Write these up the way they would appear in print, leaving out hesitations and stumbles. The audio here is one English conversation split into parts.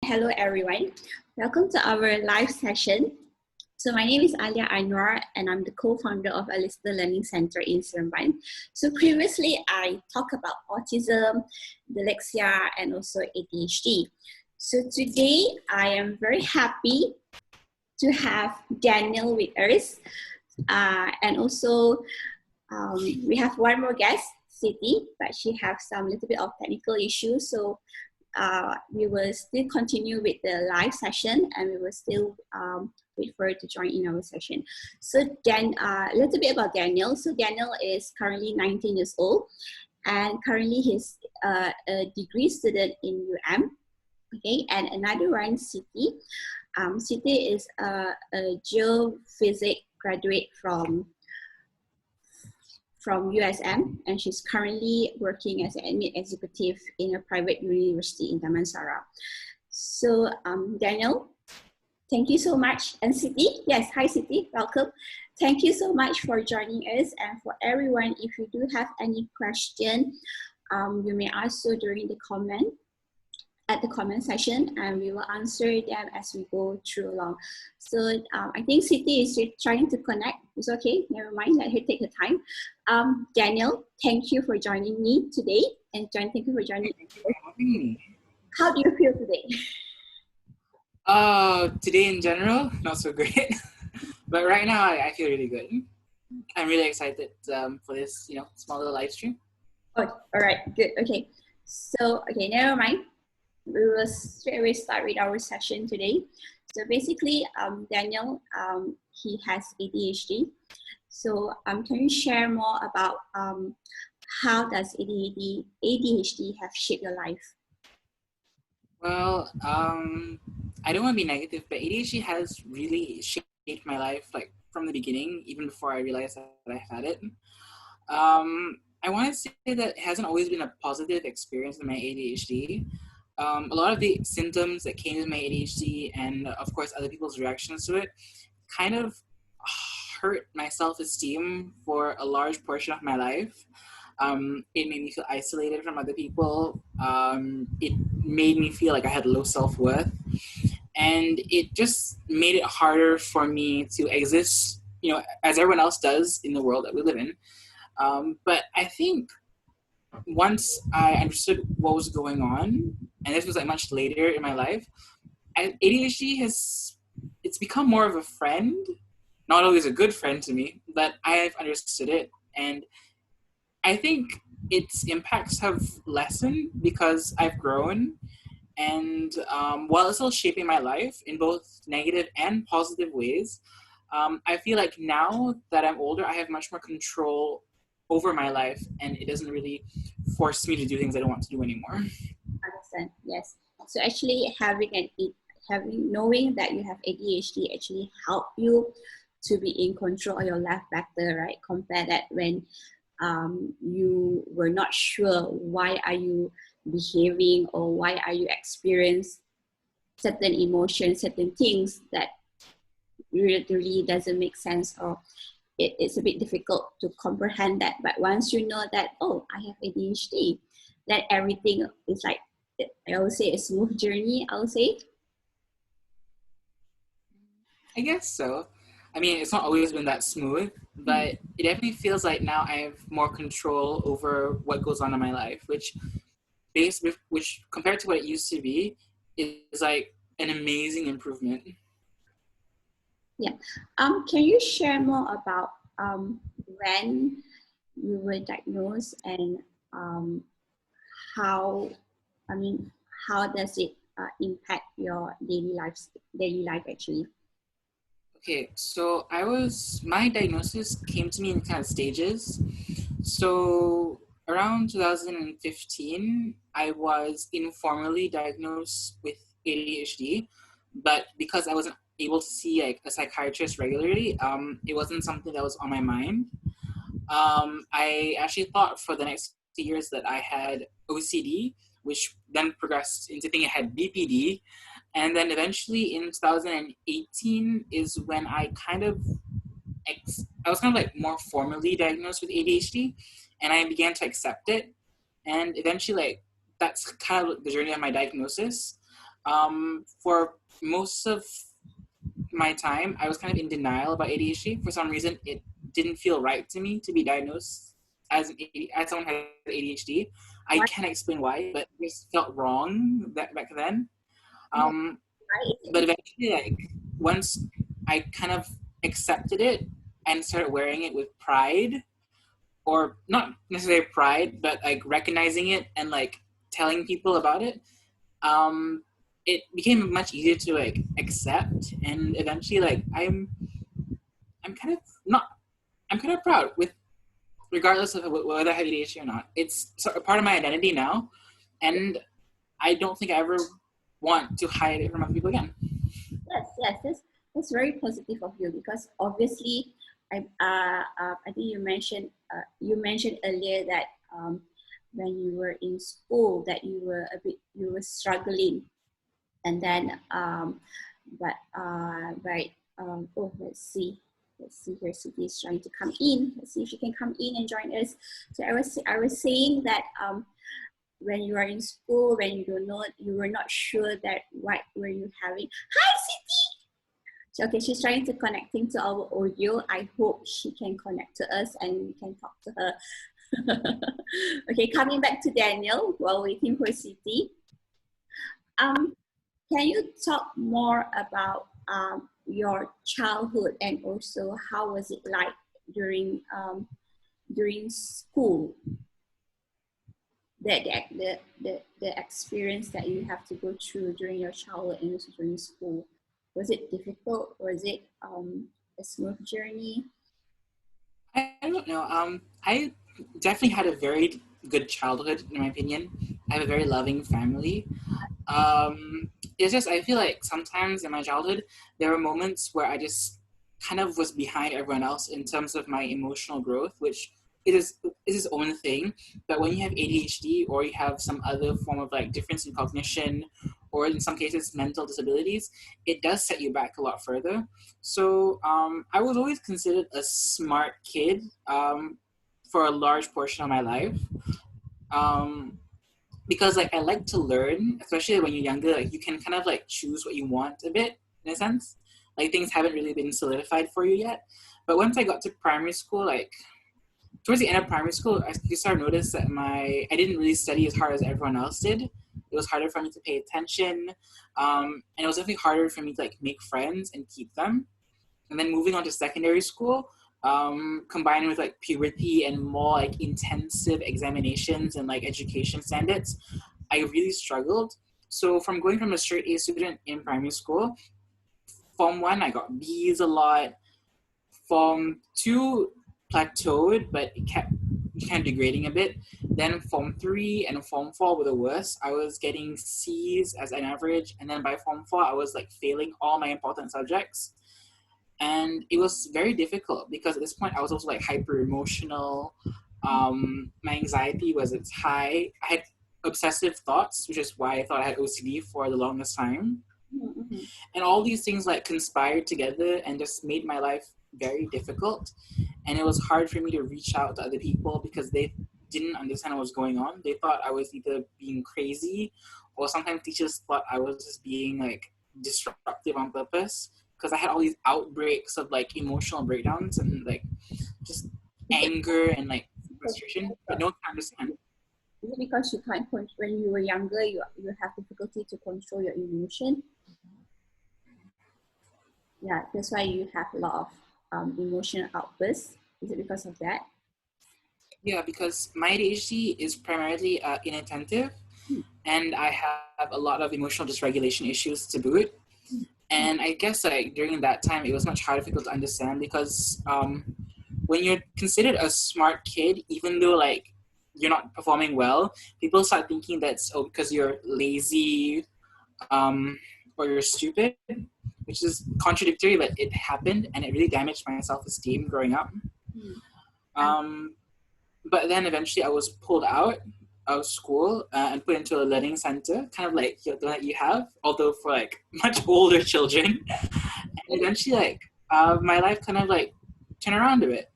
Hello everyone, welcome to our live session. So my name is Alia Anwar and I'm the co-founder of a Listener Learning Center in Seremban. So previously I talked about autism, dyslexia and also ADHD. So today I am very happy to have Daniel with us and also we have one more guest, Siti, but she has some little bit of technical issues. So we will still continue with the live session and we will still wait for her to join in our session. So a little bit about Daniel. So Daniel is currently 19 years old and currently he's a degree student in UM. Okay, and another one, Siti. Siti is a geophysics graduate from USM, and she's currently working as an admin executive in a private university in Damansara. So Daniel, thank you so much. And Siti, yes, hi Siti, welcome. Thank you so much for joining us. And for everyone, if you do have any question, you may ask so during the comment section, and we will answer them as we go through along. So I think Siti is trying to connect. It's okay, never mind, let her take her time. Daniel, thank you for joining me today. And John, thank you for joining me. How do you feel today? Today in general, not so great. But right now, I feel really good. I'm really excited for this, small little live stream. Oh, all right, good, okay. So, okay, never mind. We will straight away start with our session today. So basically, Daniel, he has ADHD. So can you share more about how does ADHD have shaped your life? Well, I don't want to be negative, but ADHD has really shaped my life, like from the beginning, even before I realized that I had it. I want to say that it hasn't always been a positive experience with my ADHD. A lot of the symptoms that came with my ADHD and of course other people's reactions to it kind of hurt my self-esteem for a large portion of my life. It made me feel isolated from other people. It made me feel like I had low self-worth, and it just made it harder for me to exist, as everyone else does in the world that we live in. But I think once I understood what was going on, and this was like much later in my life, ADHD it's become more of a friend, not always a good friend to me, but I've understood it. And I think its impacts have lessened because I've grown. And while it's still shaping my life in both negative and positive ways, I feel like now that I'm older, I have much more control over my life, and it doesn't really force me to do things I don't want to do anymore. Understand? Yes. So actually, knowing that you have ADHD actually help you to be in control of your life better, right? Compare that when you were not sure why are you behaving or why are you experiencing certain emotions, certain things that really doesn't make sense, or it's a bit difficult to comprehend that. But once you know that, oh, I have ADHD, that everything is like, I would say, a smooth journey, I would say. I guess so. I mean, it's not always been that smooth, but it definitely feels like now I have more control over what goes on in my life, which compared to what it used to be, is like an amazing improvement. Yeah. Can you share more about when you were diagnosed and how does it impact your daily life actually? Okay, so my diagnosis came to me in kind of stages. So around 2015, I was informally diagnosed with ADHD, but because I wasn't able to see like a psychiatrist regularly, it wasn't something that was on my mind. I actually thought for the next few years that I had OCD, which then progressed into thinking I had BPD. And then eventually in 2018 is when I was kind of like more formally diagnosed with ADHD, and I began to accept it. And eventually, like, that's kind of the journey of my diagnosis. For most of my time, I was kind of in denial about ADHD. For some reason, it didn't feel right to me to be diagnosed as someone who has ADHD. I Why? can't explain why, but it just felt wrong back then. Yeah, Um, why? but eventually, like once I kind of accepted it and started wearing it with pride, or not necessarily pride, but like recognizing it and like telling people about it, it became much easier to like accept. And eventually, like I'm kind of not I'm kind of proud with regardless of whether I have ADHD or not. It's sort of part of my identity now, and I don't think I ever want to hide it from other people again. Yes, yes, that's very positive of you because obviously, I think you mentioned earlier that when you were in school that you were struggling, and then but right oh let's see here, Siti is trying to come in. Let's see if she can come in and join us. So I was saying that when you are in school, when you were not sure that what were you having. Hi, Siti. So, okay, she's trying to connecting to our audio. I hope she can connect to us and we can talk to her. Okay, coming back to Daniel while waiting for Siti. Um, can you talk more about your childhood and also how was it like during school? The experience that you have to go through during your childhood and also during school. Was it difficult? Was it a smooth journey? I don't know. I definitely had a very good childhood, in my opinion. I have a very loving family. It's just I feel like sometimes in my childhood there were moments where I just kind of was behind everyone else in terms of my emotional growth, which is its own thing. But when you have ADHD or you have some other form of like difference in cognition, or in some cases mental disabilities, it does set you back a lot further. So I was always considered a smart kid for a large portion of my life. Um, because like I like to learn, especially when you're younger. Like you can kind of like choose what you want a bit in a sense. Like things haven't really been solidified for you yet. But once I got to primary school, like towards the end of primary school, I started to notice that I didn't really study as hard as everyone else did. It was harder for me to pay attention, and it was definitely harder for me to like make friends and keep them. And then moving on to secondary school, combined with like puberty and more like intensive examinations and like education standards, I really struggled. So from a straight A student in primary school, Form 1 I got B's a lot. Form 2 plateaued, but it kept kind of degrading a bit. Then Form 3 and Form 4 were the worst. I was getting C's as an average, and then by Form 4 I was like failing all my important subjects. And it was very difficult because at this point I was also like hyper emotional. My anxiety was its high. I had obsessive thoughts, which is why I thought I had OCD for the longest time. Mm-hmm. And all these things like conspired together and just made my life very difficult. And it was hard for me to reach out to other people because they didn't understand what was going on. They thought I was either being crazy, or sometimes teachers thought I was just being like disruptive on purpose, because I had all these outbreaks of like emotional breakdowns and like just Is it anger and like frustration, but no one can understand. is it because you can't when you were younger you have difficulty to control your emotion? Yeah, that's why you have a lot of emotional outbursts. Is it because of that? Yeah, because my ADHD is primarily inattentive, Hmm. and I have a lot of emotional dysregulation issues to boot. And I guess like during that time, it was much harder for people to understand because when you're considered a smart kid, even though like you're not performing well, people start thinking that's because you're lazy, or you're stupid, which is contradictory, but it happened and it really damaged my self-esteem growing up. Hmm. And Um, but then eventually I was pulled out of school and put into a learning center, kind of like the one that you have, although for like much older children. And eventually, like my life kind of like turned around a bit.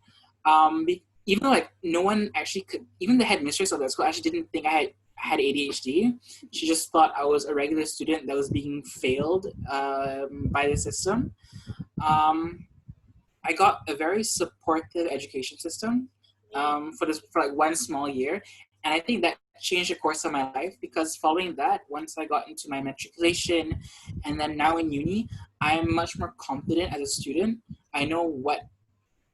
Even though like no one actually could, even the headmistress of that school actually didn't think I had had ADHD. She just thought I was a regular student that was being failed by the system. Um, I got a very supportive education system for like one small year, and I think that changed the course of my life, because following that, once I got into my matriculation, and then now in uni, I'm much more confident as a student. I know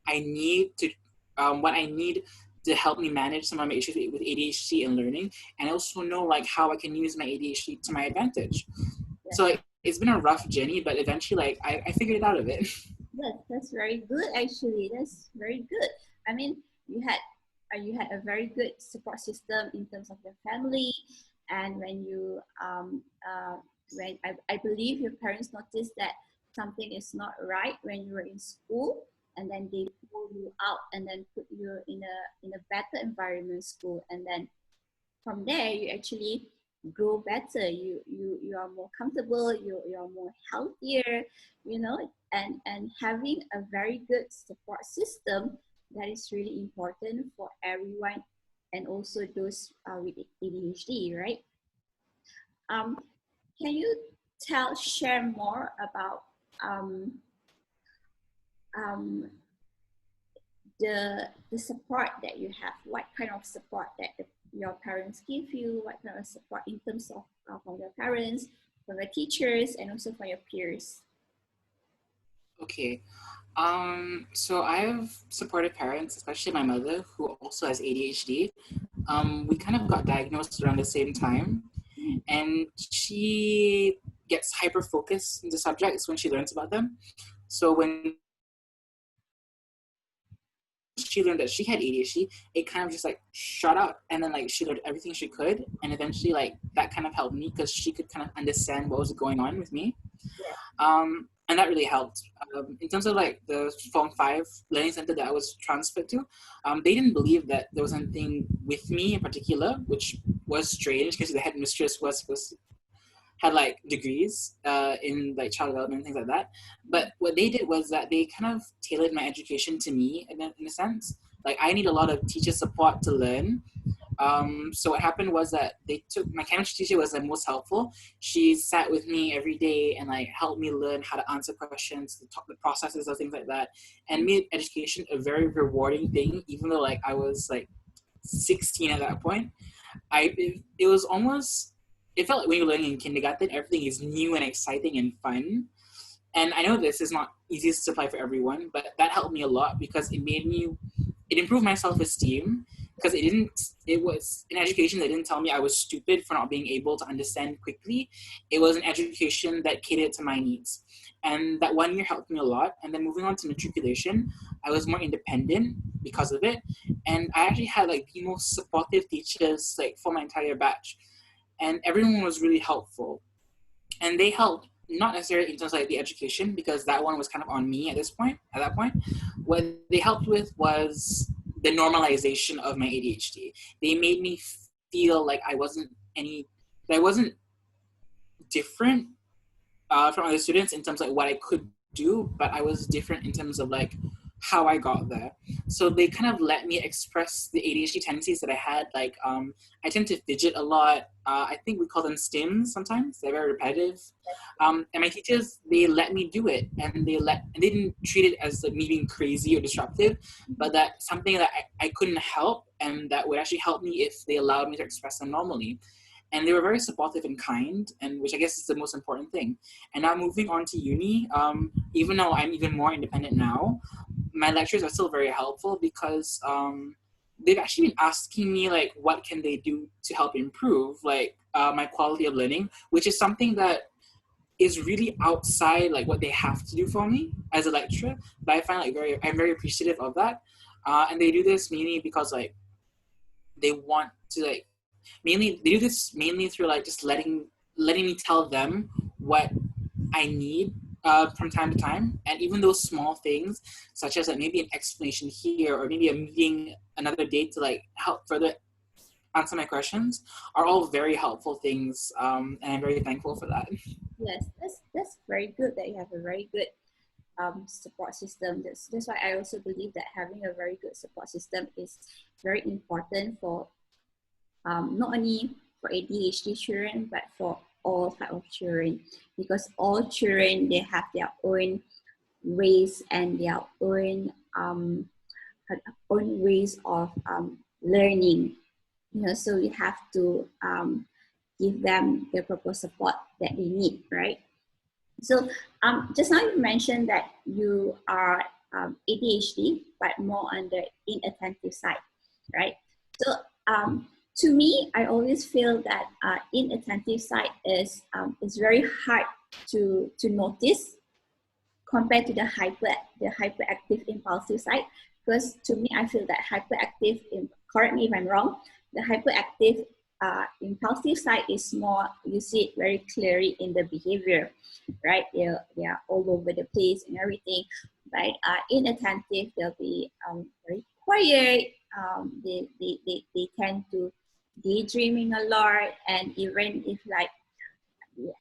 I need to what I need to help me manage some of my issues with ADHD and learning, and I also know like how I can use my ADHD to my advantage. Yes. So like, it's been a rough journey, but eventually like I figured it out of it. Yes, that's very good actually. That's very good. I mean, you had a very good support system in terms of your family, and when I believe your parents noticed that something is not right when you were in school, and then they pull you out and then put you in a better environment school, and then from there you actually grow better. You are more comfortable, you are more healthier, you know. And having a very good support system, that is really important for everyone, and also those with ADHD, right? um, can you share more about um, um, the support that you have? What kind of support that your parents give you? What kind of support in terms of from your parents, from your teachers, and also from your peers? Okay. So I have supportive parents, especially my mother, who also has ADHD. We kind of got diagnosed around the same time, and she gets hyper focused into subjects when she learns about them. So when she learned that she had ADHD, it kind of just like shut up, and then like she learned everything she could, and eventually like that kind of helped me because she could kind of understand what was going on with me. And that really helped. In terms of like the Form 5 learning center that I was transferred to, they didn't believe that there was anything with me in particular, which was strange because the headmistress had like degrees in like child development and things like that. But what they did was that they kind of tailored my education to me in a sense. Like I need a lot of teacher support to learn, so what happened was that they took my chemistry teacher was the most helpful. She sat with me every day and like helped me learn how to answer questions, the processes of things like that, and made education a very rewarding thing. Even though like I was like 16 at that point, it was almost, it felt like when you're learning in kindergarten, everything is new and exciting and fun. And I know this is not easy to apply for everyone, but that helped me a lot because it improved my self-esteem, because it was an education that didn't tell me I was stupid for not being able to understand quickly. It was an education that catered to my needs. And that one year helped me a lot. And then moving on to matriculation, I was more independent because of it. And I actually had like the most supportive teachers like for my entire batch. And everyone was really helpful. And they helped not necessarily in terms of like the education, because that one was kind of on me at that point. What they helped with was the normalization of my ADHD. They made me feel like I wasn't different from other students in terms of like what I could do, but I was different in terms of like how I got there. So they kind of let me express the ADHD tendencies that I had. Like I tend to fidget a lot. I think we call them stims sometimes. They're very repetitive. And my teachers, they let me do it, and they didn't treat it as like me being crazy or disruptive, but that something that I couldn't help, and that would actually help me if they allowed me to express them normally. And they were very supportive and kind, and which I guess is the most important thing. And now moving on to uni, even though I'm even more independent now, my lecturers are still very helpful because they've actually been asking me like what can they do to help improve like my quality of learning, which is something that is really outside like what they have to do for me as a lecturer. But I find like I'm very appreciative of that. And they do this mainly because like they want to like mainly they do this mainly through like just letting me tell them what I need from time to time. And even those small things, such as like maybe an explanation here or maybe a meeting another day to like help further answer my questions, are all very helpful things. And I'm very thankful for that. Yes, that's very good that you have a very good support system. That's why I also believe that having a very good support system is very important for not only for ADHD children, but for all type of children, because all children, they have their own ways and their own ways of learning. So we have to give them the proper support that they need, right? So just now you mentioned that you are ADHD, but more on the inattentive side, right? So to me, I always feel that inattentive side is very hard to notice compared to the hyperactive impulsive side. Because to me, I feel that hyperactive, correct me if I'm wrong, the hyperactive impulsive side is more, you see it very clearly in the behavior, right? They are all over the place and everything. But inattentive, they'll be very quiet. They tend to daydreaming a lot, and even if like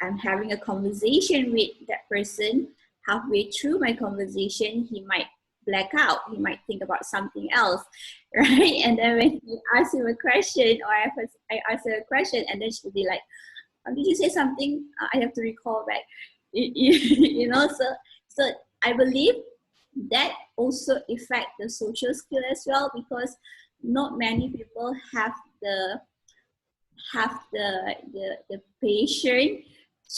I'm having a conversation with that person, halfway through my conversation, he might black out. He might think about something else, right? And then when you ask him a question, or I ask her a question, and then she'll be like, did you say something? I have to recall back. So I believe that also affect the social skill as well, because not many people have the patience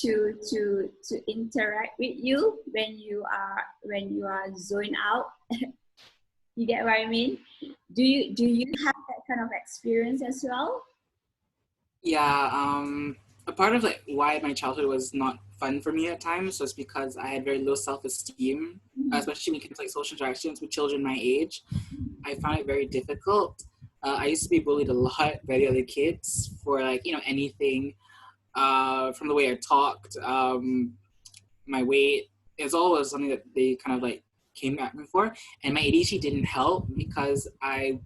to interact with you when you are zoned out. You get what I mean? Do you have that kind of experience as well? Yeah, a part of like why my childhood was not fun for me at times was because I had very low self-esteem, especially when it comes to like social interactions with children my age. I found it very difficult. I used to be bullied a lot by the other kids for like, anything, from the way I talked, my weight. It's always something that they kind of like came at me for. And my ADHD didn't help because I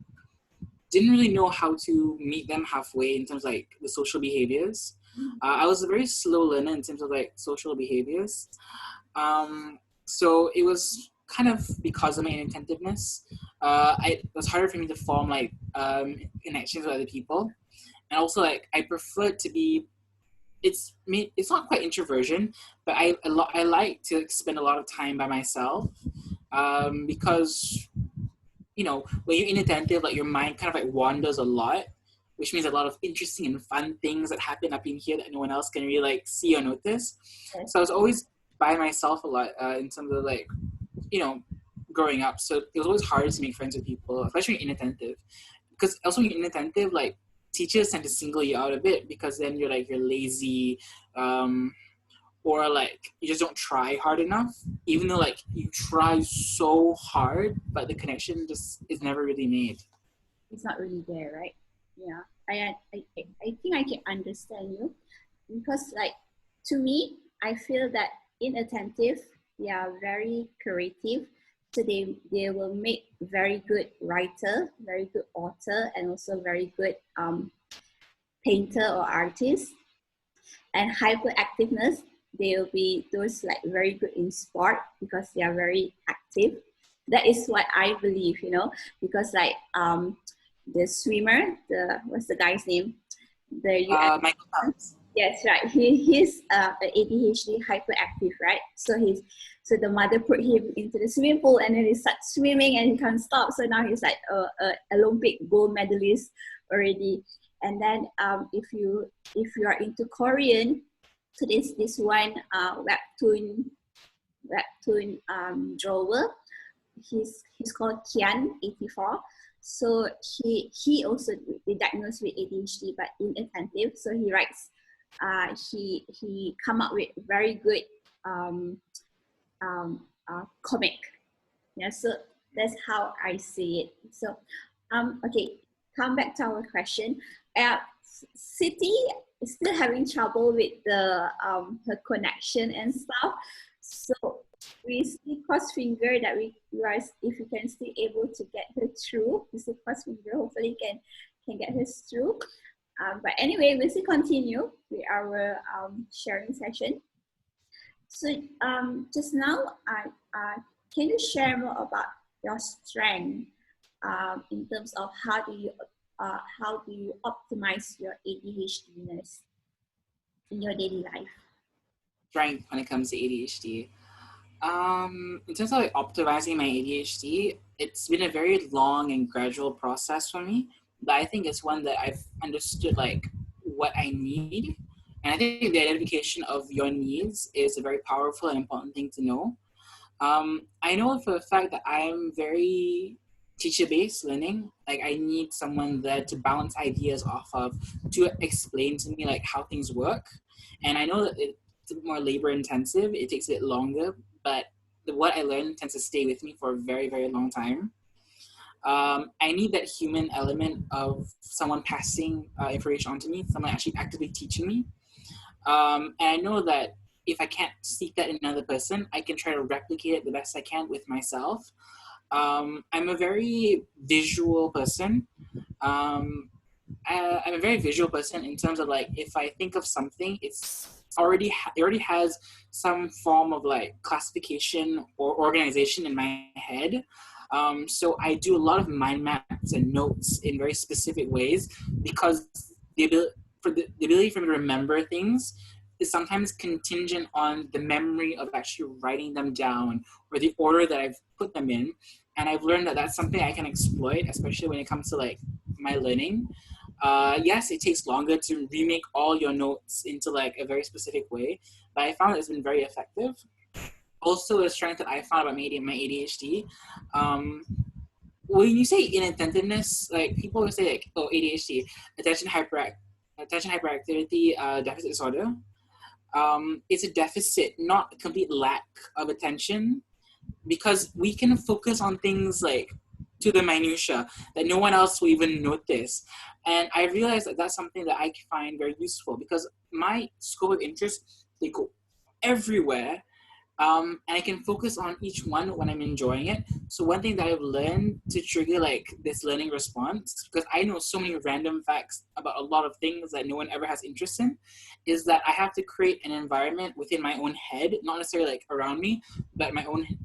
didn't really know how to meet them halfway in terms of like the social behaviors. I was a very slow learner in terms of like social behaviors. So it was kind of because of my inattentiveness. It was harder for me to form like connections with other people. And also like I prefer to be, it's not quite introversion, but I like to spend a lot of time by myself, because when you're inattentive, like your mind kind of like wanders a lot, which means a lot of interesting and fun things that happen up in here that no one else can really like see or notice. Yes. So I was always by myself a lot, in terms of like, growing up. So it was always hard to make friends with people, especially when you're inattentive. Because also when you're inattentive, like teachers tend to single you out a bit because then you're lazy, or like you just don't try hard enough, even though like you try so hard, but the connection just is never really made. It's not really there, right? Yeah, I think I can understand you, because like to me, I feel that inattentive, they are very creative, so they will make very good writer, very good author, and also very good painter or artist. And hyperactiveness, they will be those like very good in sport because they are very active. That is what I believe, because like the swimmer, what's the guy's name? The US. Michael Phelps. Yes, right. He's an ADHD hyperactive, right? So the mother put him into the swimming pool, and then he starts swimming and he can't stop. So now he's like a Olympic gold medalist already. And then if you are into Korean, so there's this one webtoon drawer. He's called Kian84. So he also diagnosed with ADHD but inattentive. So he writes. He come up with very good comic. Yeah. So that's how I see it. So okay. Come back to our question. City is still having trouble with the her connection and stuff. So we still cross finger that we guys, if you can still able to get her through, we still cross finger. Hopefully can get her through. But anyway, we'll still continue with our sharing session. So just now, can you share more about your strength in terms of how do you how do you optimize your ADHDness in your daily life? Strength when it comes to ADHD. In terms of like optimizing my ADHD, it's been a very long and gradual process for me. But I think it's one that I've understood like what I need. And I think the identification of your needs is a very powerful and important thing to know. I know for a fact that I'm very teacher-based learning. Like I need someone there to bounce ideas off of, to explain to me like how things work. And I know that it's a bit more labor intensive. It takes a bit longer, but what I learn tends to stay with me for a very, very long time. I need that human element of someone passing information on to me, someone actually actively teaching me. And I know that if I can't seek that in another person, I can try to replicate it the best I can with myself. I'm a very visual person. Um, I'm a very visual person in terms of like if I think of something, it already has some form of like classification or organization in my head. So I do a lot of mind maps and notes in very specific ways because the ability for me to remember things is sometimes contingent on the memory of actually writing them down or the order that I've put them in. And I've learned that that's something I can exploit, especially when it comes to like my learning. Yes, it takes longer to remake all your notes into like a very specific way, but I found it's been very effective. Also, a strength that I found about my ADHD, um, when you say inattentiveness, like people will say like, oh, ADHD, attention hyperactivity deficit disorder. It's a deficit, not a complete lack of attention, because we can focus on things like to the minutia that no one else will even notice. And I realized that that's something that I find very useful because my scope of interest, they go everywhere, and I can focus on each one when I'm enjoying it. So one thing that I've learned to trigger like this learning response, because I know so many random facts about a lot of things that no one ever has interest in, is that I have to create an environment within my own head, not necessarily like around me, but my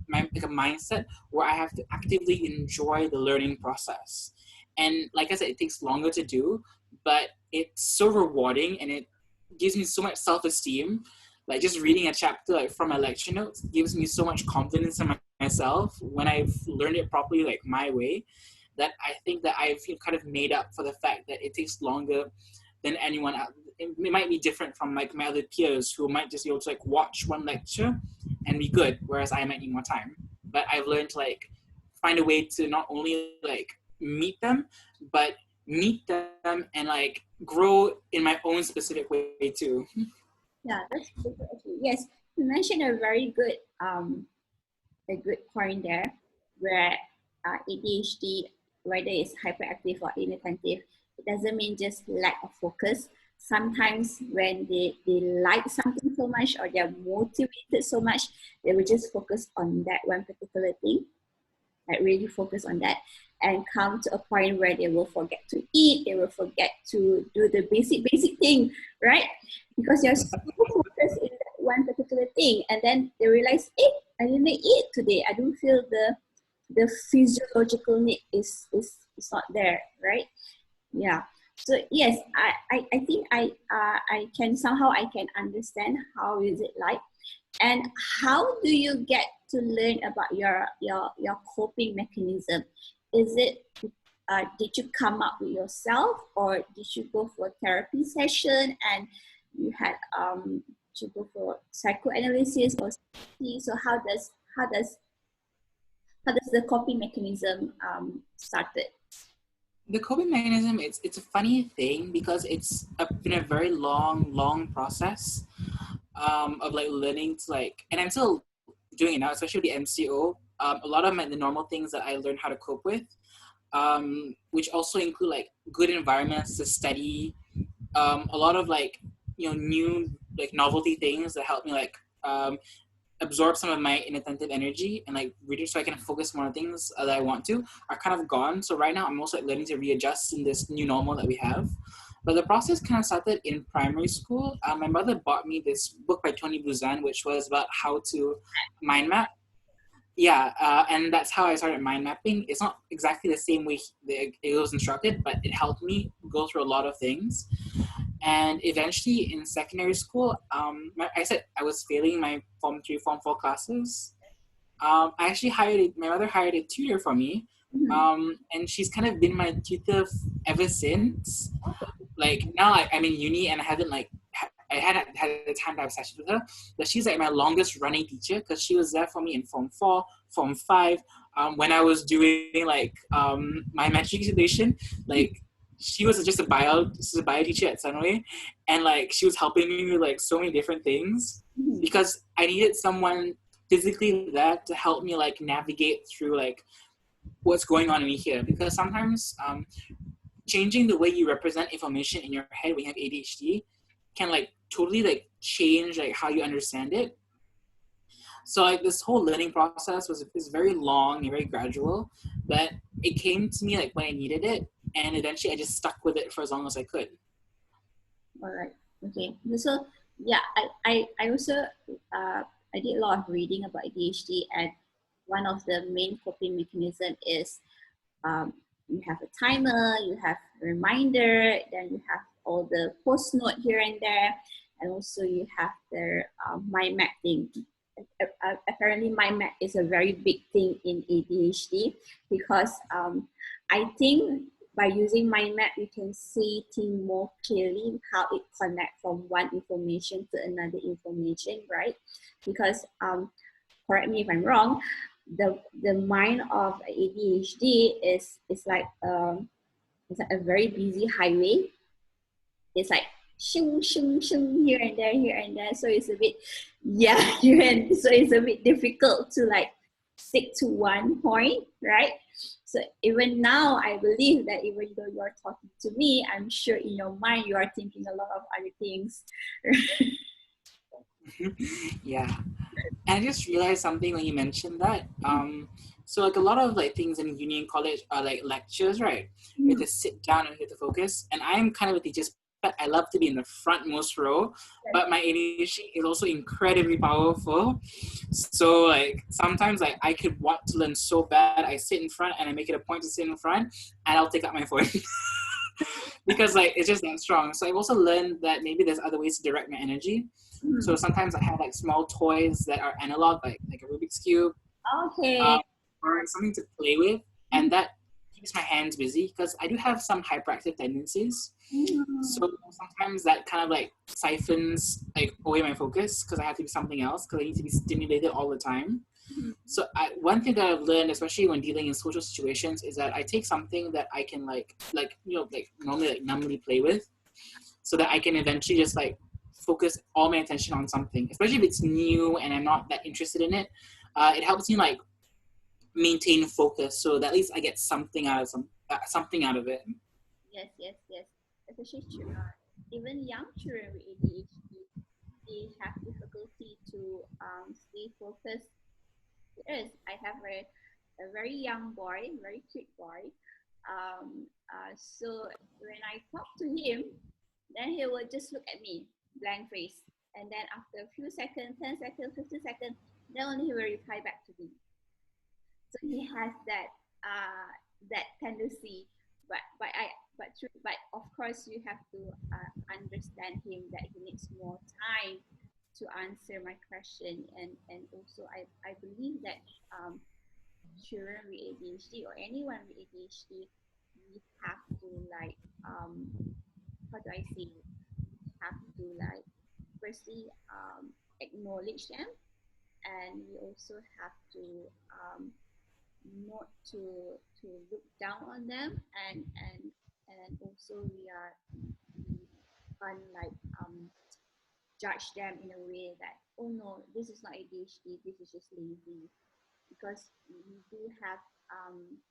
like a mindset where I have to actively enjoy the learning process. And like I said, it takes longer to do, but it's so rewarding and it gives me so much self-esteem. Like just reading a chapter like from my lecture notes gives me so much confidence in myself when I've learned it properly, like my way, that I think that I've kind of made up for the fact that it takes longer than anyone else. It might be different from like my other peers who might just be able to like watch one lecture and be good, whereas I might need more time. But I've learned to like find a way to not only like meet them, but meet them and like grow in my own specific way too. Yeah, that's good. Actually. Yes, you mentioned a good point there, where ADHD, whether it's hyperactive or inattentive, it doesn't mean just lack of focus. Sometimes when they like something so much or they're motivated so much, they will just focus on that one particular thing, like really focus on that, and come to a point where they will forget to eat, they will forget to do the basic thing, right? Because you're so focused in that one particular thing, and then they realize, hey, I didn't eat today. I don't feel the physiological need is not there, right? Yeah. So yes, I think I can understand how is it like, and how do you get to learn about your coping mechanism? Is it did you come up with yourself, or did you go for a therapy session and you had to go for psychoanalysis or CT? So how does the coping mechanism started? The coping mechanism, it's a funny thing because been a very long process of like learning to like, and I'm still doing it now, especially with the MCO. A lot of the normal things that I learned how to cope with, which also include like good environments to study, a lot of like new like novelty things that help me like absorb some of my inattentive energy and like read it so I can focus more on things that I want to, are kind of gone. So right now I'm also like learning to readjust in this new normal that we have. But the process kind of started in primary school. My mother bought me this book by Tony Buzan, which was about how to mind map. yeah, and that's how I started mind mapping. It's not exactly the same way it was instructed, but it helped me go through a lot of things. And eventually in secondary school, I said I was failing my Form 3, Form 4 classes. I actually my mother hired a tutor for me. Mhm. And she's kind of been my tutor ever since. Like now I'm in uni and I haven't I hadn't had the time to have sessions with her, but she's like my longest running teacher because she was there for me in Form 4, Form 5, when I was doing my matriculation. Like she was just a bio teacher at Sunway, and like she was helping me with like so many different things Mhm. because I needed someone physically there to help me like navigate through like what's going on in me here, because sometimes changing the way you represent information in your head when you have ADHD can like totally like change like how you understand it. So like this whole learning process is very long and very gradual, but it came to me like when I needed it, and eventually I just stuck with it for as long as I could. All right. Okay. So yeah, I also I did a lot of reading about ADHD, and one of the main coping mechanism is you have a timer, you have a reminder, then you have all the post note here and there, and also you have the mind map thing. Apparently, mind map is a very big thing in ADHD because I think by using mind map, you can see things more clearly how it connects from one information to another information, right? Because correct me if I'm wrong, the mind of ADHD is like a very busy highway. It's like shing shing shing here and there. So it's a bit yeah here and so it's a bit difficult to like stick to one point, right? So even now, I believe that even though you're talking to me, I'm sure in your mind you are thinking a lot of other things. Yeah. And I just realized something when you mentioned that. So like a lot of like things in uni and college are like lectures, right? You have to sit down and you have to focus. And I'm kind of a teacher, but I love to be in the frontmost row. But my ADHD is also incredibly powerful. So like sometimes like I could want to learn so bad, I sit in front and I make it a point to sit in front, and I'll take out my phone. Because like it's just that strong. So I've also learned that maybe there's other ways to direct my energy. So sometimes I have like small toys that are analog, like a Rubik's cube, Okay. um, or something to play with, and that keeps my hands busy because I do have some hyperactive tendencies. So sometimes that kind of like siphons like away my focus because I have to do something else because I need to be stimulated all the time. So one thing that I've learned, especially when dealing in social situations, is that I take something that I can like normally like numbly play with, so that I can eventually just like focus all my attention on something, especially if it's new and I'm not that interested in it. It helps me like maintain focus, so that at least I get something out of something out of it. Yes, yes, yes. Especially even young children with ADHD, they have difficulty to stay focused. Yes, I have a very young boy, very cute boy. So when I talk to him, then he will just look at me, blank face. And then after a few seconds, 10 seconds, 15 seconds, then only he will reply back to me. So he has that tendency, but of course you have to understand him that he needs more time to answer my question, and also I believe that children with ADHD or anyone with ADHD, we have to like how do I say it? We have to like firstly acknowledge them, and we also have to um, not to look down on them, and also we can't like judge them in a way that, oh no, this is not ADHD, this is just lazy, because we do have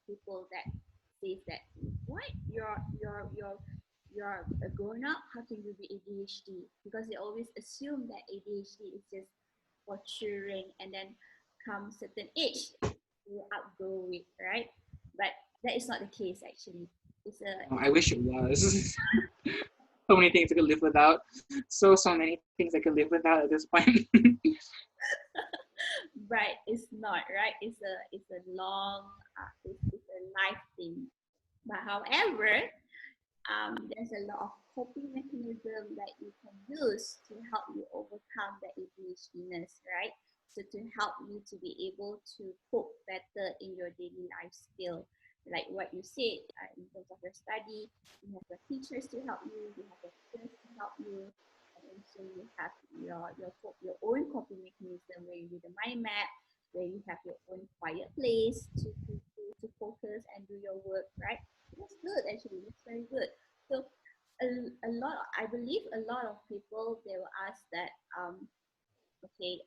people that says that, what, you're a grown up, how can you be ADHD? Because they always assume that ADHD is just for children, and then come certain age you outgrow it, right? But that is not the case actually. It's a I wish it was. So many things I could live without. So many things I could live without at this point. right, it's not, right? It's a long, it's a life thing. But however, there's a lot of coping mechanism that you can use to help you overcome the ADHDness, right? So to help you to be able to cope better in your daily life skill. Like what you said, in terms of your study, you have your teachers to help you have your friends to help you, and also you have your own coping mechanism where you do the mind map, where you have your own quiet place to focus and do your work, right? That's good actually. That's very good. So a lot, I believe a lot of people, they will ask that, okay,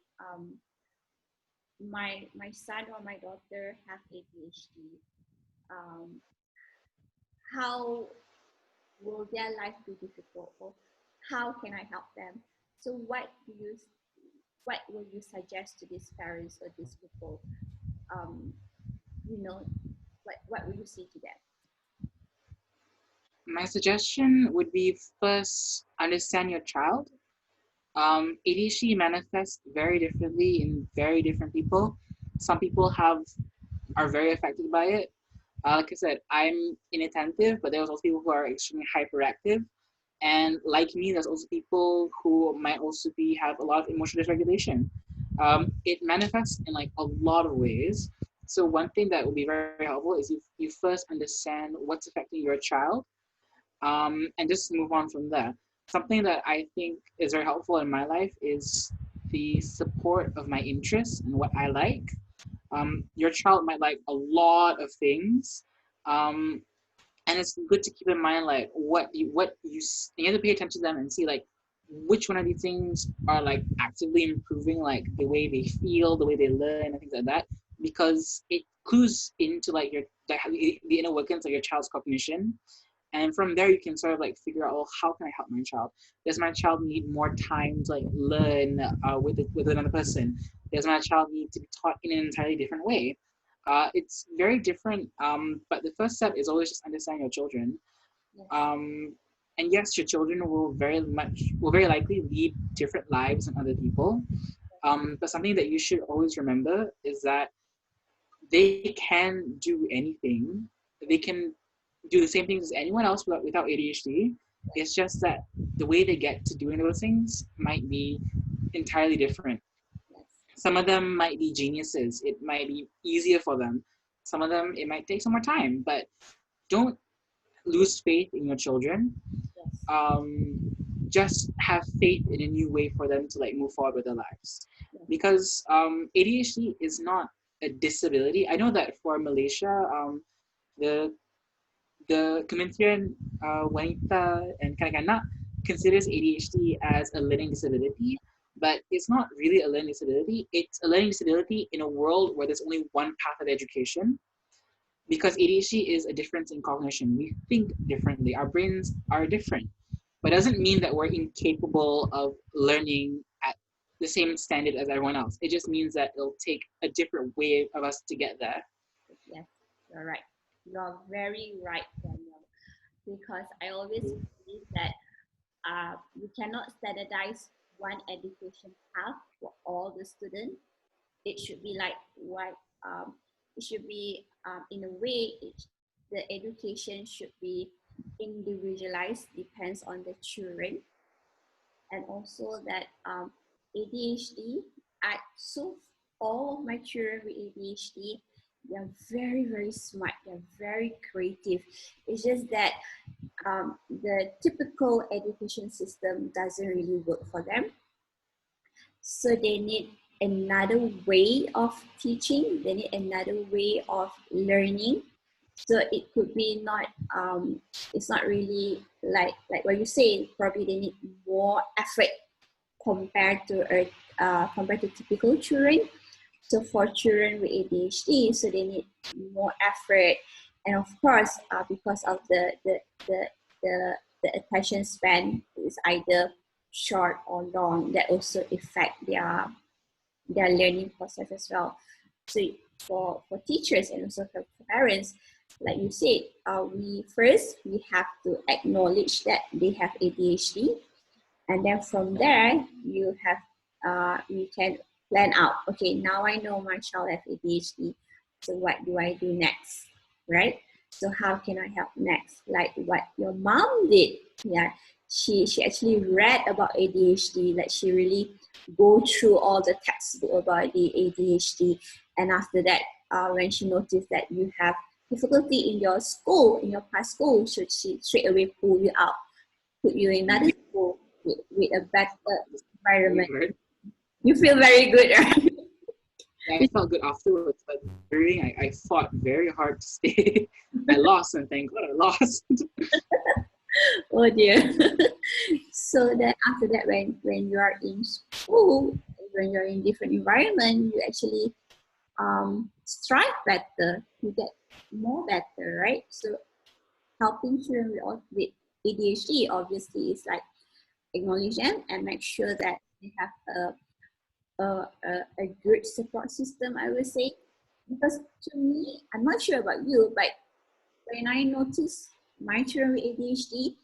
my son or my daughter have ADHD. Um, how will their life be difficult, or how can I help them? So what will you suggest to these parents or these people? Um, you know, what will you say to them? My suggestion would be first understand your child. ADHD manifests very differently in very different people. Some people are very affected by it. Like I said, I'm inattentive, but there's also people who are extremely hyperactive. And like me, there's also people who might also have a lot of emotional dysregulation. It manifests in like a lot of ways. So one thing that would be very helpful is you first understand what's affecting your child, and just move on from there. Something that I think is very helpful in my life is the support of my interests and what I like. Your child might like a lot of things, um, and it's good to keep in mind like you have to pay attention to them and see like which one of these things are like actively improving like the way they feel, the way they learn, and things like that, because it clues into like the inner workings of your child's cognition. And from there you can sort of like figure out, oh, how can I help my child? Does my child need more time to like learn with another person? Does my child need to be taught in an entirely different way? It's very different, but the first step is always just understand your children. Yes. um, and yes, your children will very likely lead different lives than other people, but something that you should always remember is that they can do anything. They can do the same things as anyone else without ADHD. It's just that the way they get to doing those things might be entirely different. Yes. Some of them might be geniuses. It might be easier for them. Some of them, it might take some more time. But don't lose faith in your children. Yes. Um, just have faith in a new way for them to like move forward with their lives. Yes. Because ADHD is not a disability. I know that for Malaysia, the Kementerian Wanita and Kanak-Kanak considers ADHD as a learning disability, but it's not really a learning disability. It's a learning disability in a world where there's only one path of education, because ADHD is a difference in cognition. We think differently. Our brains are different, but it doesn't mean that we're incapable of learning at the same standard as everyone else. It just means that it'll take a different way of us to get there. Yes, you're right. You're very right, Daniel. Because I always believe that we cannot standardize one education path for all the students. It should be like what it should be in a way. The education should be individualized, depends on the children, and also that ADHD. So all of my children with ADHD, they're very very smart. They're very creative. It's just that the typical education system doesn't really work for them. So they need another way of teaching. They need another way of learning. So it could be not. It's not really like what you say. Probably they need more effort compared to typical children. So for children with ADHD, so they need more effort, and of course, because of the the attention span is either short or long, that also affect their learning process as well. So for teachers and also for parents, like you said, we have to acknowledge that they have ADHD, and then from there you can plan out. Okay, now I know my child has ADHD. So what do I do next? Right? So how can I help next? Like what your mom did. Yeah. She actually read about ADHD, like she really go through all the textbook about the ADHD. And after that, when she noticed that you have difficulty in your school, in your past school, so she straight away pull you out, put you in another school with a better environment. You feel very good, right? Yeah, I felt good afterwards, but during I fought very hard to stay. I lost, and thank God I lost. Oh dear. So then after that, when you are in school, when you're in different environment, you actually strive better. You get more better, right? So helping children with ADHD obviously is like acknowledge them and make sure that they have a good support system, I would say. Because to me, I'm not sure about you, but when I notice my children with ADHD,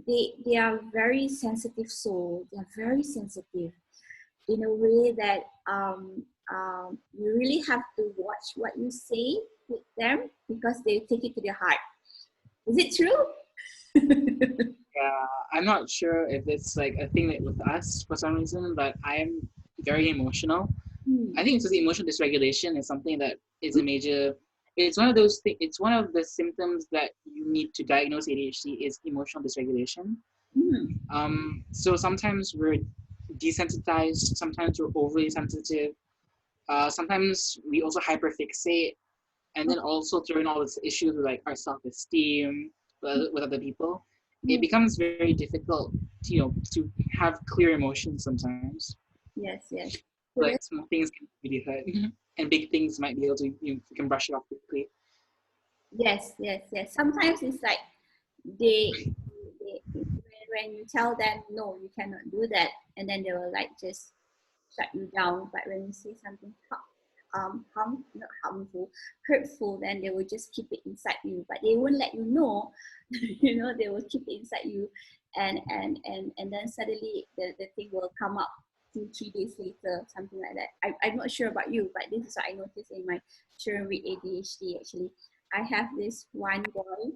they are very sensitive soul. They are very sensitive in a way that you really have to watch what you say with them because they take it to their heart. Is it true? Yeah, I'm not sure if it's like a thing that with us for some reason, but I'm very emotional. I think it's just emotional dysregulation is something that is a major. It's one of those things. It's one of the symptoms that you need to diagnose ADHD is emotional dysregulation. So sometimes we're desensitized. Sometimes we're overly sensitive. Sometimes we also hyperfixate, and then also throwing all this issues with like our self-esteem with other people. It becomes very difficult to, to have clear emotions sometimes. Yes, yes. So Like small things can really hurt, and big things might be able to you can brush it off quickly. yes, yes, yes. Sometimes it's like they when you tell them no, you cannot do that, and then they will like just shut you down. But when you say something not harmful, hurtful, then they will just keep it inside you. But they won't let you know. You know, they will keep it inside you, and then suddenly the thing will come up 2 3 days later, something like that. I'm not sure about you, but this is what I noticed in my children with ADHD. Actually, I have this one boy.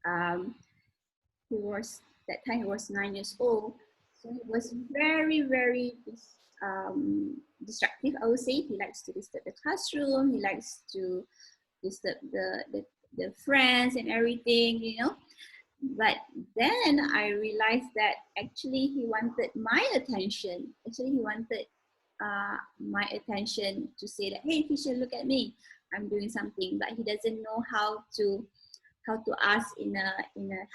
Um, he was that time he was 9 years old, so he was very destructive, I would say. He likes to disturb the classroom, he likes to disturb the friends and everything, you know. But then I realized that actually he wanted my attention. Actually, he wanted my attention to say that, hey teacher, look at me, I'm doing something. But he doesn't know how to ask in a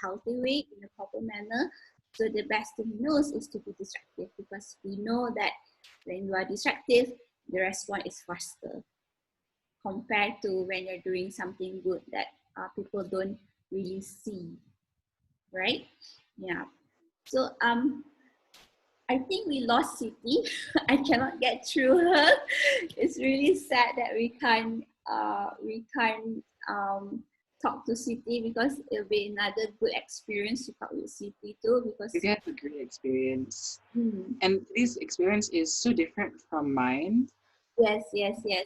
healthy way, in a proper manner. So the best thing he knows is to be distractive, because we know that when you are distractive, the response is faster compared to when you're doing something good that people don't really see, right? Yeah. So I think we lost Siti. I cannot get through her. It's really sad that we can't talk to Siti, because it'll be another good experience to talk with Siti too. Because You had a great experience, and this experience is so different from mine. yes, yes, yes.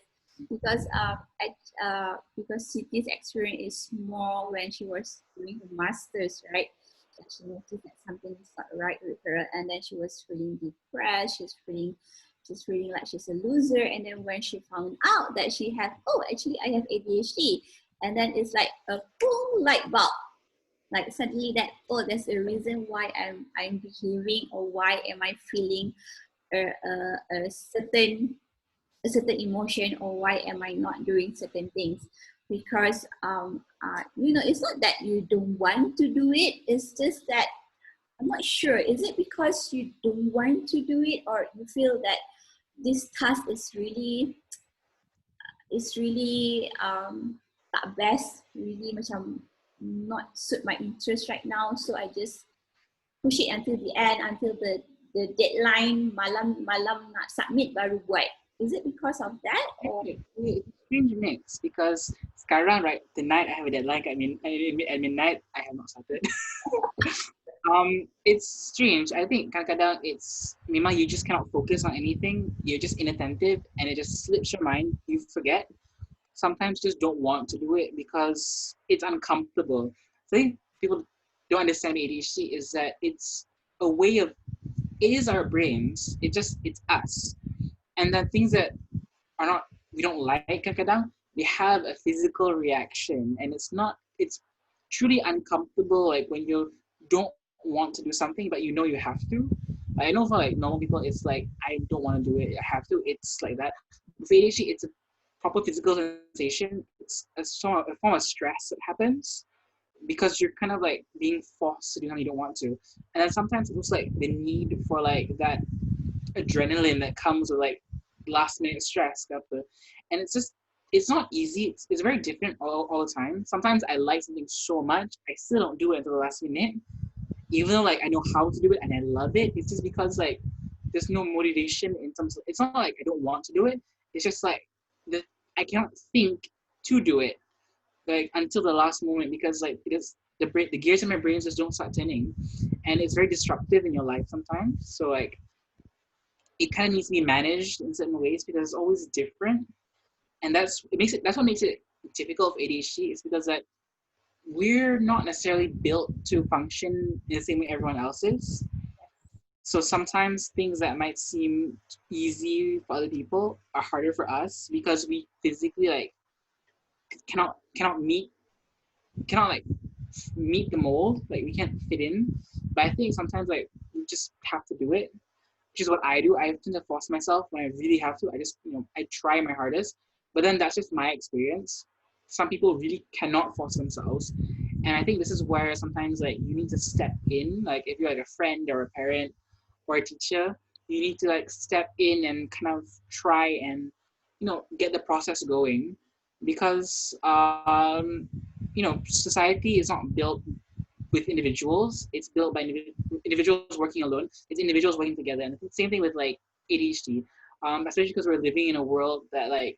Because because Siti's experience is more when she was doing her masters, right? That she noticed that something is not right with her, and then she was feeling depressed. She's feeling like she's a loser. And then when she found out that she had, oh, actually I have ADHD, and then it's like a full light bulb. Like suddenly that, oh, there's a reason why I'm behaving, or why am I feeling a certain emotion, or why am I not doing certain things. Because it's not that you don't want to do it, it's just that I'm not sure, is it because you don't want to do it, or you feel that this task is really tak best, really macam not suit my interest right now, so I just push it until the end, until the deadline, malam nak submit baru buat. Is it because of that, or It's a strange mix because sekarang, right, tonight I have a deadline at midnight. I have not started. It's strange. I think kadang-kadang it's memang you just cannot focus on anything. You're just inattentive, and it just slips your mind. You forget. Sometimes just don't want to do it because it's uncomfortable. I think people don't understand ADHD is that it's a way of it is our brains. It's us, and then things that are not we don't like kadang they have a physical reaction, and it's truly uncomfortable. Like when you don't want to do something, but you know you have to. I know for like normal people, it's like I don't want to do it. I have to. It's like that. With ADHD, it's a proper physical sensation. It's a form of stress that happens because you're kind of like being forced to do something you don't want to. And then sometimes it looks like the need for like that adrenaline that comes with like last minute stress. And it's not easy. It's very different all the time. Sometimes I like something so much, I still don't do it until the last minute. Even though like I know how to do it and I love it, it's just because like there's no motivation in terms of it's not like I don't want to do it. It's just like the I cannot think to do it like until the last moment because like because the gears in my brain just don't start turning, and it's very disruptive in your life sometimes. So like it kind of needs to be managed in certain ways because it's always different, and that's what makes it typical of ADHD is because that we're not necessarily built to function in the same way everyone else is. So sometimes things that might seem easy for other people are harder for us because we physically like cannot cannot like meet the mold. Like we can't fit in. But I think sometimes like we just have to do it, which is what I do. I tend to force myself when I really have to. I just, I try my hardest. But then that's just my experience. Some people really cannot force themselves. And I think this is where sometimes like you need to step in. Like if you're like a friend or a parent or a teacher, you need to like step in and kind of try and, get the process going. Because society is not built with individuals. It's built by individuals working alone. It's individuals working together. And the same thing with like ADHD, especially because we're living in a world that like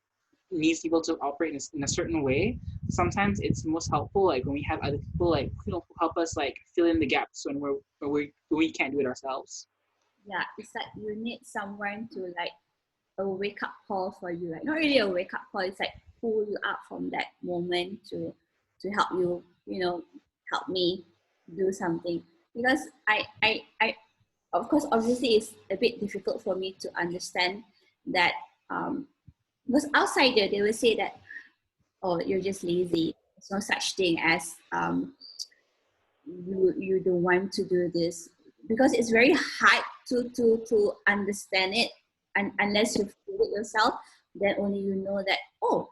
needs people to operate in a certain way. Sometimes it's most helpful like when we have other people like who help us like fill in the gaps when we can't do it ourselves. Yeah, it's like you need someone to like a wake up call for you. Like not really a wake up call. It's like pull you up from that moment to help you. Help me do something because I of course obviously it's a bit difficult for me to understand that because outsider they will say that, oh, you're just lazy. There's no such thing as you don't want to do this, because it's very hard to understand it, and unless you feel it yourself, then only you know that, oh,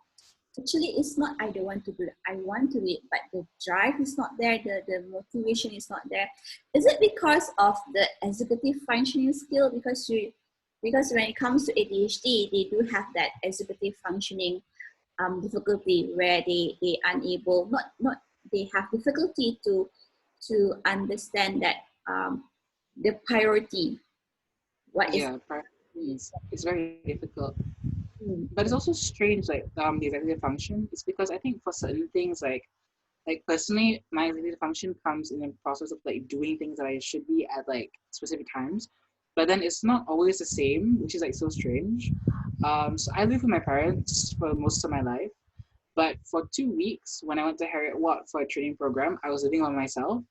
actually it's not I don't want to do it, I want to do it, but the drive is not there, the motivation is not there. Is it because of the executive functioning skill? Because when it comes to ADHD, they do have that executive functioning difficulty where they unable, not they have difficulty to understand that the priority, what is. Yeah, it's very difficult. Mm, But it's also strange like the executive function. It's because I think for certain things like personally my executive function comes in the process of like doing things that I should be at like specific times, but then it's not always the same, which is like so strange. So I live with my parents for most of my life, but for 2 weeks when I went to Harriet Watt for a training program, I was living on myself,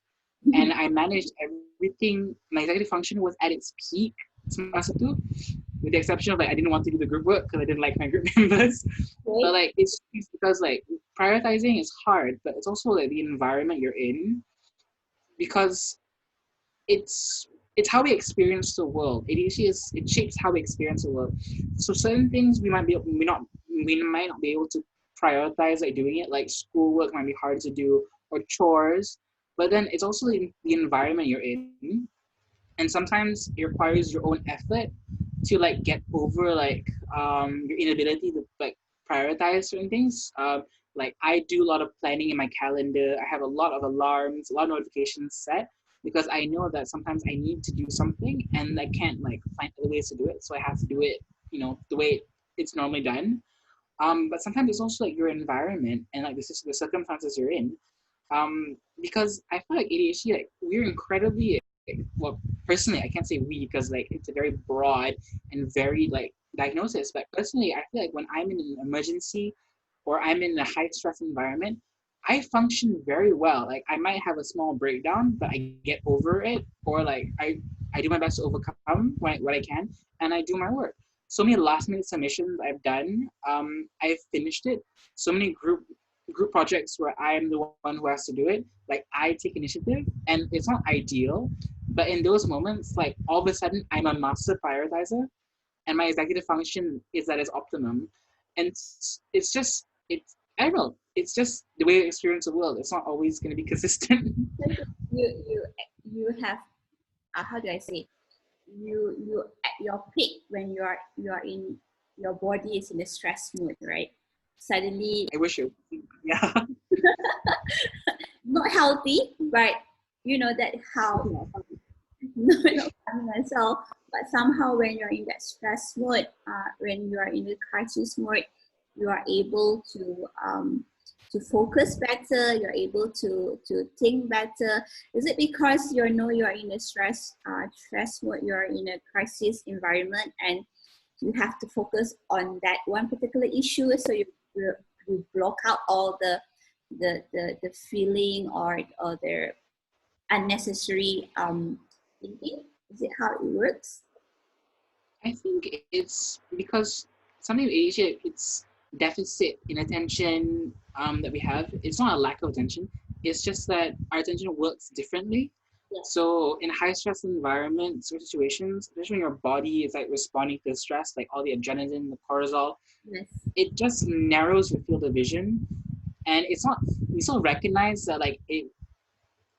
and I managed everything. My executive function was at its peak semester two, with the exception of like I didn't want to do the group work because I didn't like my group members. But right? like it's because like prioritizing is hard, but it's also like the environment you're in because it's it's how we experience the world. ADHD it shapes how we experience the world. So certain things we might not be able to prioritize like doing it, like schoolwork might be hard to do or chores. But then it's also the environment you're in, and sometimes it requires your own effort to like get over like your inability to like prioritize certain things. Like I do a lot of planning in my calendar. I have a lot of alarms, a lot of notifications set because I know that sometimes I need to do something and I can't like find other ways to do it, so I have to do it, the way it's normally done. But sometimes it's also like your environment and like the circumstances you're in. Because I feel like ADHD, like we're incredibly, well, personally, I can't say we because like it's a very broad and very like diagnosis. But personally, I feel like when I'm in an emergency or I'm in a high stress environment, I function very well. Like I might have a small breakdown, but I get over it, or like I do my best to overcome what I can, and I do my work. So many last minute submissions I've done, I've finished it. So many group projects where I am the one who has to do it. Like I take initiative, and it's not ideal, but in those moments, like all of a sudden, I'm a master prioritizer, and my executive function is at its optimum. And it's just it's I don't know. It's just the way I experience the world. It's not always going to be consistent. You have how do I say, you at your peak when you are in, your body is in a stress mode, right? Suddenly, I wish it. Yeah. not healthy, but you know that how no, not funny myself, but somehow when you're in that stress mode, when you are in the crisis mode, you are able to focus better. You're able to think better. Is it because you know you are in a stress mode? You are in a crisis environment, and you have to focus on that one particular issue. So you block out all the feeling or the unnecessary thinking? Is it how it works? I think it's because something with ADHD, it's deficit in attention that we have. It's not a lack of attention. It's just that our attention works differently. Yes. So in high stress environments or situations, especially when your body is like responding to stress, like all the adrenaline, the cortisol, Yes. it just narrows your field of vision. And it's not, we still recognize that like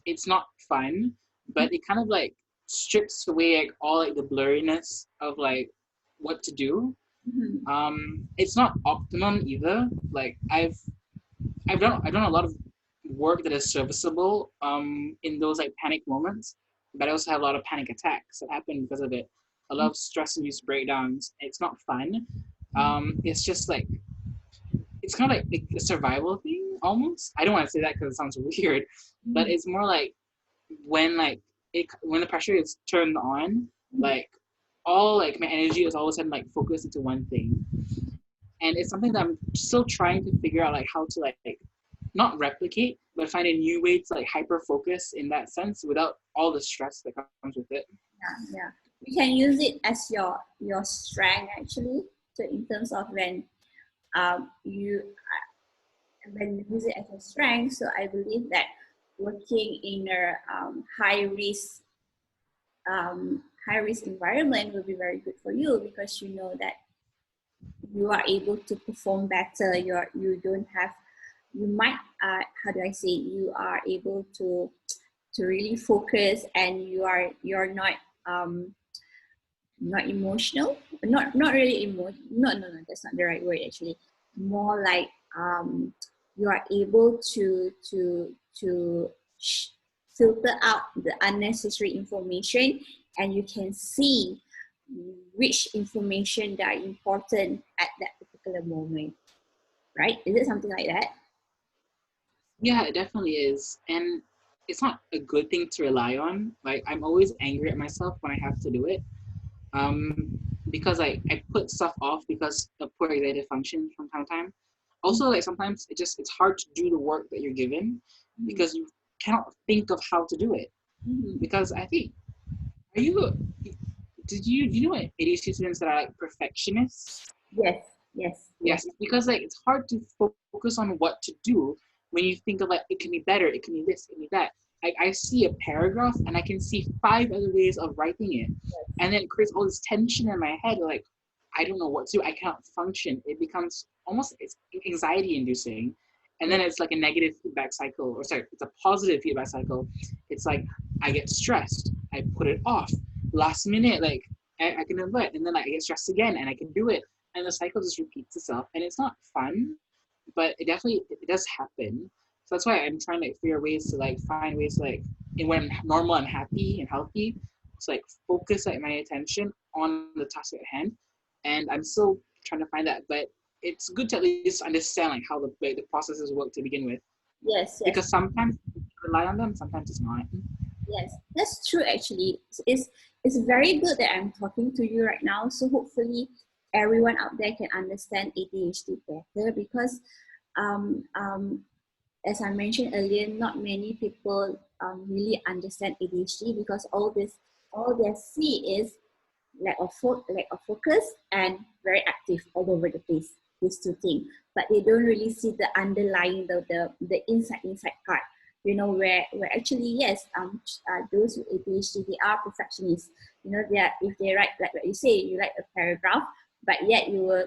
it's not fun, but it kind of like strips away like all like the blurriness of like what to do. Mm-hmm. It's not optimum either. Like I've done a lot of work that is serviceable in those like panic moments, but I also have a lot of panic attacks that happen because of it. A lot of stress induced breakdowns. It's not fun. It's just like it's kind of like a survival thing almost. I don't want to say that because it sounds weird, but it's more like when the pressure is turned on, like all like my energy is all of a sudden like focused into one thing, and it's something that I'm still trying to figure out like how to like not replicate, but find a new way to like hyper focus in that sense without all the stress that comes with it. Yeah, yeah. You can use it as your strength actually. So in terms of you when you use it as a strength, so I believe that working in a high risk environment will be very good for you, because you know that you are able to perform better. You don't have, you might how do I say, you are able to really focus, and you're not emotional, not really emotional, no, that's not the right word actually, more like you are able to filter out the unnecessary information, and you can see which information that are important at that particular moment, right? Is it something like that? Yeah, it definitely is, and it's not a good thing to rely on. Like I'm always angry at myself when I have to do it, um, because I put stuff off because of poor executive function from time to time. Also, like sometimes it's hard to do the work that you're given because you cannot think of how to do it. Mm-hmm. Because I think, are you do you know what ADHD students that are like perfectionists? Yes, yes, yes. Yes, because like it's hard to focus on what to do when you think of like it can be better, it can be this, it can be that. I see a paragraph and I can see five other ways of writing it, and then it creates all this tension in my head. Like I don't know what to do. I cannot function. It becomes almost it's anxiety inducing, and then it's like a negative feedback cycle, or sorry, it's a positive feedback cycle. It's like I get stressed, I put it off, last minute, like I can do it, and then like, I get stressed again, and I can do it, and the cycle just repeats itself, and it's not fun, but it definitely it does happen. So that's why I'm trying to like, figure ways to like find ways to, like when I'm normal and happy and healthy, to like focus like my attention on the task at hand, and I'm still trying to find that, but it's good to at least understand like how the processes work to begin with. Yes, yes. because sometimes you rely on them, sometimes it's not. Yes, that's true actually. It's very good that I'm talking to you right now. So hopefully everyone out there can understand ADHD better because um, um, as I mentioned earlier, not many people really understand ADHD because all they see is lack of focus and very active all over the place. These two things, but they don't really see the underlying the inside part. You know where actually yes, those with ADHD they are perfectionists. You know they are if they write like what you say, you write a paragraph, but yet you will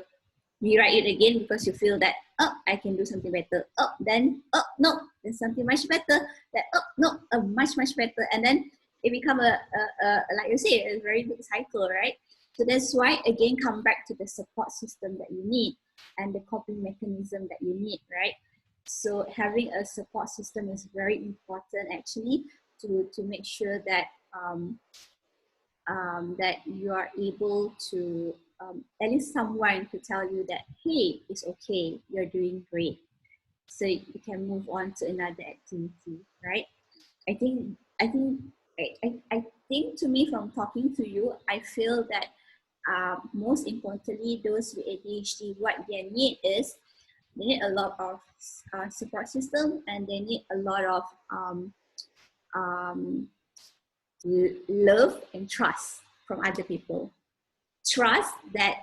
rewrite it again because you feel that oh I can do something better, oh then oh no there's something much better, that oh no much better, and then it become like you say a very big cycle, right? So that's why again come back to the support system that you need and the coping mechanism that you need, right? So having a support system is very important actually to make sure that that you are able to at least someone to tell you that hey it's okay, you're doing great, so you can move on to another activity, right? I think i think i, I, I think to me from talking to you I feel that most importantly those with ADHD what they need is they need a lot of support system and they need a lot of um, love and trust from other people. Trust that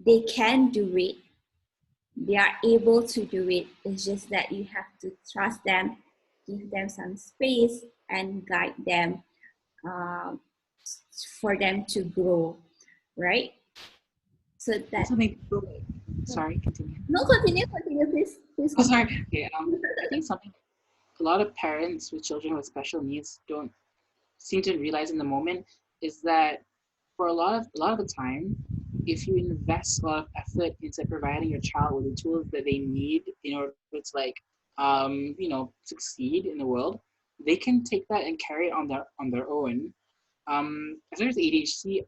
they can do it, they are able to do it. It's just that you have to trust them, give them some space, and guide them uh, for them to grow, right? So And that something people, sorry, continue. no, continue, please Oh, continue. sorry. Okay. I think something a lot of parents with children with special needs don't seem to realize in the moment is that for a lot of the time, if you invest a lot of effort into providing your child with the tools that they need in order to like succeed in the world, they can take that and carry it on their own. As far as ADHD,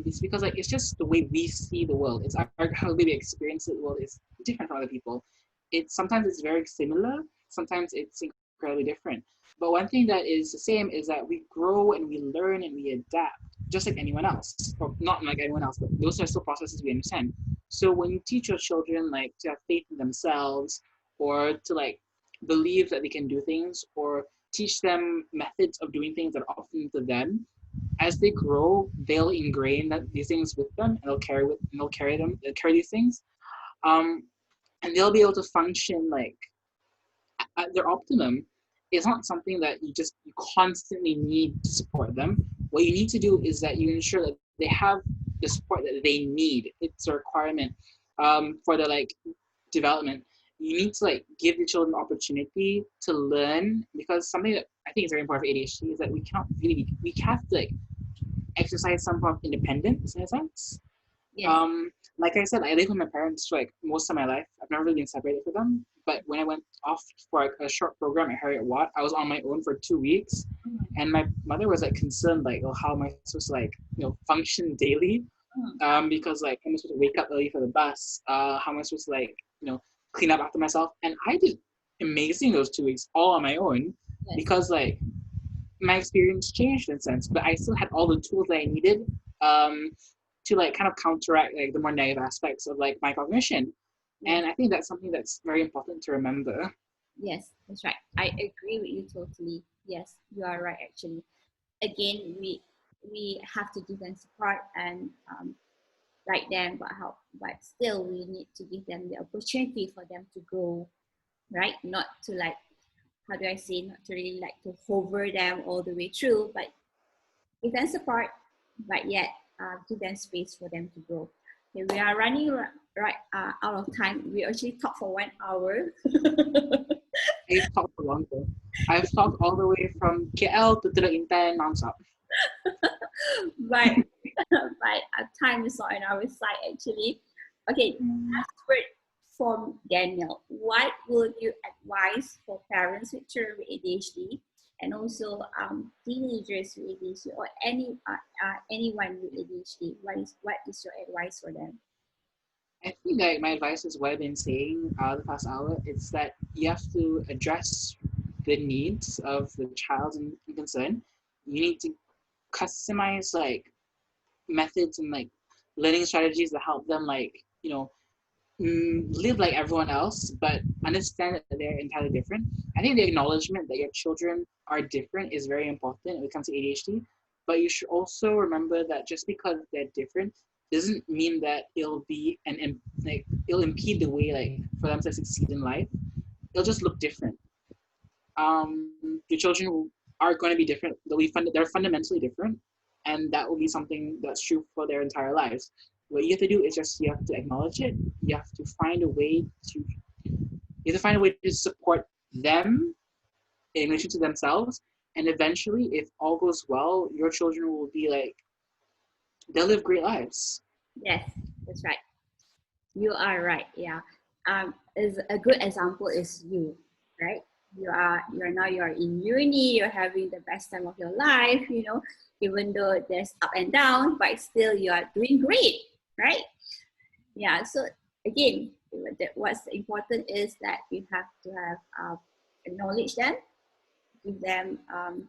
it's because like it's just the way we see the world. It's our how we experience the world is different from other people. It's very similar. Sometimes it's incredibly different. But one thing that is the same is that we grow and we learn and we adapt just like anyone else, or not like anyone else, but those are still processes we understand. So when you teach your children like to have faith in themselves, or to like believe that they can do things, or teach them methods of doing things that are often to them, as they grow, they'll ingrain these things with them, and they'll carry these things, um, and they'll be able to function like at their optimum. It's not something that you constantly need to support them. What you need to do is that you ensure that they have the support that they need. It's a requirement for their like development. You need to like give the children the opportunity to learn, because something that I think is very important for ADHD is that we have to like exercise some form of independence in a sense. Yes. Like I said, I lived with my parents for like most of my life. I've never really been separated from them. But when I went off for like a short program at Harriet Watt, I was on my own for 2 weeks, and my mother was like concerned, like, oh, how am I supposed to like function daily? Because like I'm supposed to wake up early for the bus. How am I supposed to like clean up after myself? And I did amazing those 2 weeks all on my own, Yes. because like my experience changed in a sense, but I still had all the tools that I needed um, to like kind of counteract like the more negative aspects of like my cognition. Yes. And I think that's something that's very important to remember. Yes, that's right. I agree with you totally. Yes, you are right actually. Again, we have to give them support and guide them, but still we need to give them the opportunity for them to grow, right? Not to like, how do I say, not to really like to hover them all the way through, but give them support, but yet give them space for them to grow. Okay, we are running right out of time. We actually talked for 1 hour. I've talked for longer. I've talked all the way from KL to Teluk Intan nonstop. but but time is not on our side actually. Okay, last word from Daniel. What will you advise for parents with children with ADHD and also teenagers with ADHD or anyone with ADHD? What is your advice for them? think like my advice is what I've been saying the past hour. It's that you have to address the needs of the child in concern. You need to customize like methods and like learning strategies that help them like live like everyone else, but understand that they're entirely different. I think the acknowledgement that your children are different is very important when it comes to ADHD. But you should also remember that just because they're different doesn't mean that it'll impede the way like for them to succeed in life. It'll just look different. Your children are going to be different. They're fundamentally different, and that will be something that's true for their entire lives. What you have to do is just you have to acknowledge it. You have to find a way to support them in relation to themselves, and eventually, if all goes well, your children will be like they'll live great lives. Yes, that's right. You are right. Yeah. Is a good example is you, right? You're in uni, you're having the best time of your life, even though there's up and down, but still you are doing great, right? Yeah. So again, what's important is that you have to have acknowledge them, give them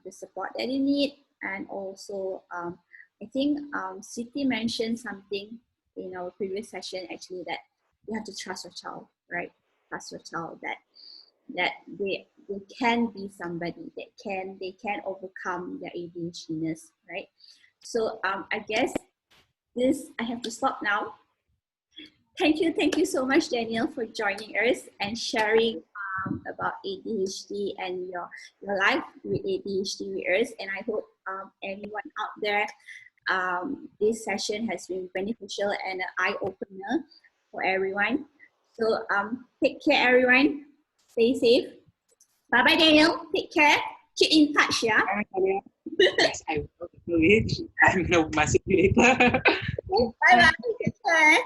the support that they need, and also I think Siti mentioned something in our previous session actually, that you have to trust your child, right? Trust your child that they can be somebody, that they can overcome their ADHDness, right? So I guess I have to stop now. Thank you so much, Daniel, for joining us and sharing about ADHD and your life with ADHD with us. And I hope anyone out there, this session has been beneficial and an eye-opener for everyone. So take care, everyone. Stay safe. Bye-bye, Daniel. Take care. Keep in touch, yeah? Yes, I will. I'm going to message you later. Bye-bye. Take care.